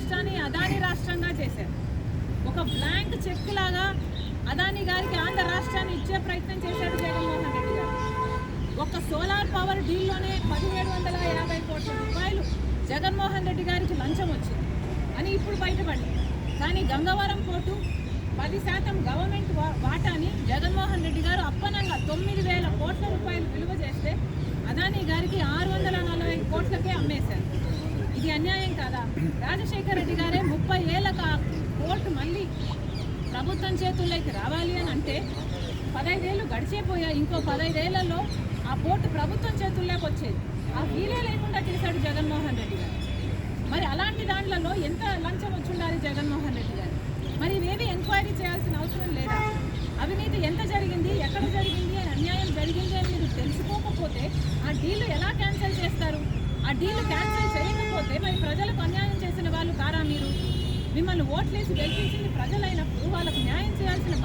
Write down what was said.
రాష్ట్రాన్ని అదాని రాష్ట్రంగా చేశారు. ఒక బ్లాంక్ చెక్ లాగా అదాని గారికి ఆంధ్ర రాష్ట్రాన్ని ఇచ్చే ప్రయత్నం చేశాడు జగన్మోహన్ రెడ్డి గారు. ఒక సోలార్ పవర్ డీల్లోనే 1750 కోట్ల రూపాయలు జగన్మోహన్ రెడ్డి గారికి లంచం వచ్చింది అని ఇప్పుడు బయటపడింది. కానీ గంగవరం పోర్టు 10% గవర్నమెంట్ వాటాని జగన్మోహన్ రెడ్డి గారు అప్పనంగా 9,000 కోట్ల రూపాయలు విలువ చేస్తే అదాని గారికి 640 కోట్లకే అమ్మేశారు. ఇది అన్యాయం కాదా? రాజశేఖర రెడ్డి గారే 30 ఏళ్ళకు ఆ పోర్టు మళ్ళీ ప్రభుత్వం చేతుల్లోకి రావాలి అని అంటే 15 ఏళ్ళు గడిచిపోయాయి. ఇంకో 15 ఏళ్లలో ఆ పోర్టు ప్రభుత్వం చేతుల్లోకి వచ్చేది. ఆ వీలే లేకుండా చేశాడు జగన్మోహన్ రెడ్డి గారు. మరి అలాంటి దాంట్లలో ఎంత లంచం వచ్చి ఉండాలి జగన్మోహన్ రెడ్డి గారు? మరి ఇవేవి ఎంక్వైరీ చేయాల్సిన అవసరం లేదా? అవినీతి ఎంత జరిగింది, ఎక్కడ జరిగింది, అన్యాయం జరిగింది అని మీరు తెలుసుకోకపోతే ఆ డీలు ఎలా క్యాన్సిల్ చేస్తారు? ఆ డీలు క్యాన్సిల్ చేయకపోతే మరి ప్రజలకు అన్యాయం చేసిన వాళ్ళు కారా మీరు? మిమ్మల్ని ఓట్లేసి గెలిపించింది ప్రజలైనప్పుడు